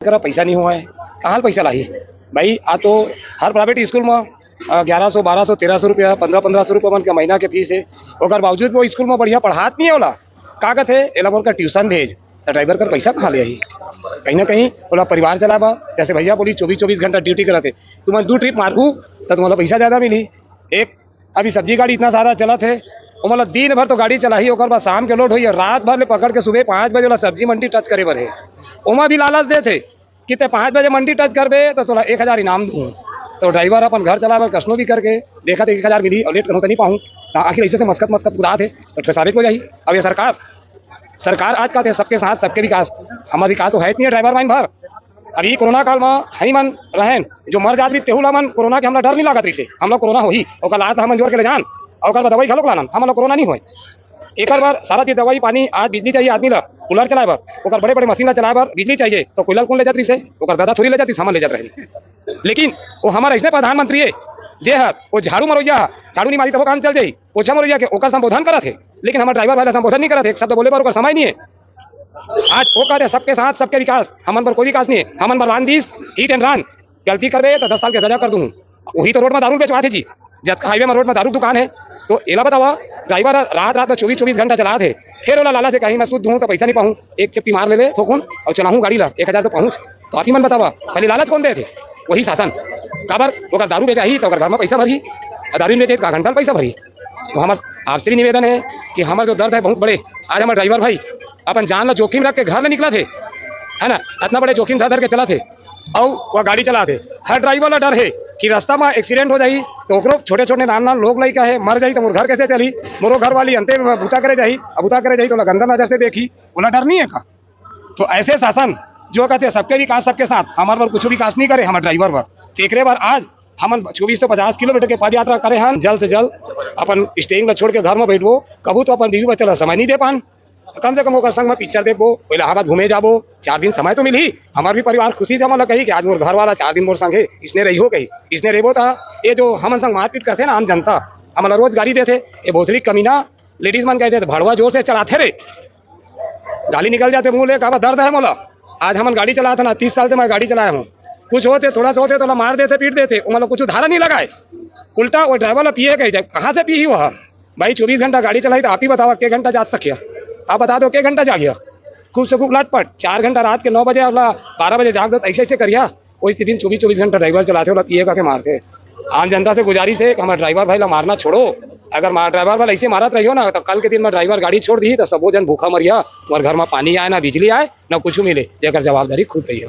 करा पैसा नहीं हुआ है, कहाँ पैसा लाई भाई। आ तो हर प्राइवेट स्कूल में 1100 1200 1300 रुपया 1500 रुपया मन के महीना के फीस है। और बावजूद वो स्कूल में बढ़िया पढ़ात नहीं होला, का कहते एला बोल कर ट्यूशन भेज, तो ड्राइवर कर पैसा कहाँ ले आई। कहीं ना कहीं बोला परिवार चलाबा, जैसे भैया बोली 24 घंटा ड्यूटी करते, तुम 2 ट्रिप मारू तो तुम्हारा पैसा ज़्यादा मिली। एक अभी सब्जी गाड़ी इतना सारा चला थे, मतलब दिन भर तो गाड़ी चलाई, और बाद शाम के लोड हुई, रात भर ले पकड़ के सुबह 5 बजे वाला सब्जी मंडी टच करे बर है। ओमा भी लालच दे थे कि ते 5 बजे मंडी टच करबे तो तोला 1000 इनाम दूँ। तो ड्राइवर अपन घर चला कस्टमर भी करके देखा तो 1000 मिली, और लेट करो तो नहीं पाऊँ, तो आखिर ऐसे से मस्कत उड़ा थे तो ट्रेसारिक हो जाही। अब ये सरकार आज का थे सबके साथ सबके विकास, हमारा विकास तो है नहीं है ड्राइवर माइन भर। अभी कोरोना काल में हई मन रहन जो मर जात भी तेहुला मन कोरोना के हमला डर नहीं लागत रही, हम लोग कोरोना हो ही और कल हम जोर के ले जान और दवाई खा लो लाना, हम लोग कोरोना नहीं हुए। एक बार सारा चीज दवाई पानी, आज बिजली चाहिए आदमी ला कूलर चलाए बर, बड़े बड़े मशीन चलाए बर बिजली चाहिए, तो कूलर कौन ले जाती से दादा थोड़ी ले जाती, सामान ले जाते रहे। लेकिन वो हमारा ऐसे प्रधानमंत्री है जे हर वो झाड़ू मरोइया, झाड़ू नहीं मारी तो वो काम चल जाये, पोछा मरोइया के ओकर संबोधन करा थे, लेकिन हमारे ड्राइवर वाला संबोधन नहीं करा थे, एक शब्द बोले पर समय नहीं है। आज वो कहते सबके साथ सबके विकास, हमन पर कोई विकास नहीं है, हमन पर one this heat and run, गलती करबे तो 10 साल के सजा कर दूँ। वही तो रोड में दारू बेचवा थे जी, जब हाईवे में रोड में दारू दुकान है, तो एला बतावा ड्राइवर रात में 24 घंटा चला थे, फिर ओला लाला से कहीं मैं शुद्ध हूँ तो पैसा नहीं पाऊँ, एक चप्पी मार ले थोकुन और चलाऊँ गाड़ी ला 1000 तो पहुँच, तो आप ही मन बतावा पहले लालच कौन दे थे, वही शासन काबर वो दारू बेचा ही तो घर में पैसा भरी, दारू बेचे का घंटा पैसा भरी। तो हमारा आपसे भी निवेदन है कि हमारा जो दर्द है बहुत बड़े, आज हमारे ड्राइवर भाई अपन जान ला जोखिम रख के घर में निकला थे, है ना, इतना बड़े जोखिम धर के चला थे और वह गाड़ी चला थे। हर ड्राइवर ला डर है कि रास्ता में एक्सीडेंट हो जाई तो ओकरो छोटे छोटे नान लोग लई का है मर जाई तो मोर घर कैसे चली, मोरो घर वाली अंते में बूता करे जाई, अब बूता करे जाई तो गंदा नजर से देखी, बोला डर नहीं है का। तो ऐसे शासन जो कहते सबके विकास सबके साथ, हमारे पर कुछ विकास नहीं करे, हमारे ड्राइवर पर एक बार आज हम 24 से 50 किलोमीटर के पद यात्रा करे हैं, जल्द से जल्द अपन स्टेइंग में छोड़ के घर में बैठबो, कबू तो अपन बीवी बच्चा समय नहीं दे पान, कम से कम ओकर संग में पिक्चर देखबो, इलाहाबाद घूमे जाबो, 4 दिन समय तो मिली, हमार भी परिवार खुशी से मतलब कही कि आज मोर घर वाला 4 दिन मोर संग है, इसने रही हो कही, इसने रहो था। ये जो हमन संग मारपीट करते ना आम जनता, हमारा रोज गाड़ी देते, ये भोसड़ी कमीना लेडीज मन कहते भड़वा जोर से चलाते रे, गाली निकल जाते मुँह ले, कहा दर्द है मोला। आज हमन गाड़ी चलाते ना, 30 साल से मैं गाड़ी चलाया हूँ, कुछ होते थोड़ा सा होते तो मार देते पीट देते, मतलब कुछ धारा नहीं लगाए, उल्टा वो ड्राइवर ला पिए गए, कहाँ से पी वह भाई 24 घंटा गाड़ी चलाई, तो आप ही बताओ क्या घंटा जा सकिया, आप बता दो क्या घंटा जागिया, खूब से खूब लटपट 4 घंटा रात के 9 बजे 12 बजे जाग दो, ऐसे करिया। वो स्थिति में 24 घंटा ड्राइवर चलाते हो पिए का के मारते। आम जनता से गुजारिश है कि हमारे ड्राइवर भाई ला मारना छोड़ो, अगर ड्राइवर वाला ऐसे मारत रही हो ना तो कल के दिन में ड्राइवर गाड़ी छोड़ दी तो सबो जन भूखा मरिया, तुम्हारे घर में पानी आए ना बिजली आए ना कुछ मिले, जेकर जवाबदारी खुद रही है।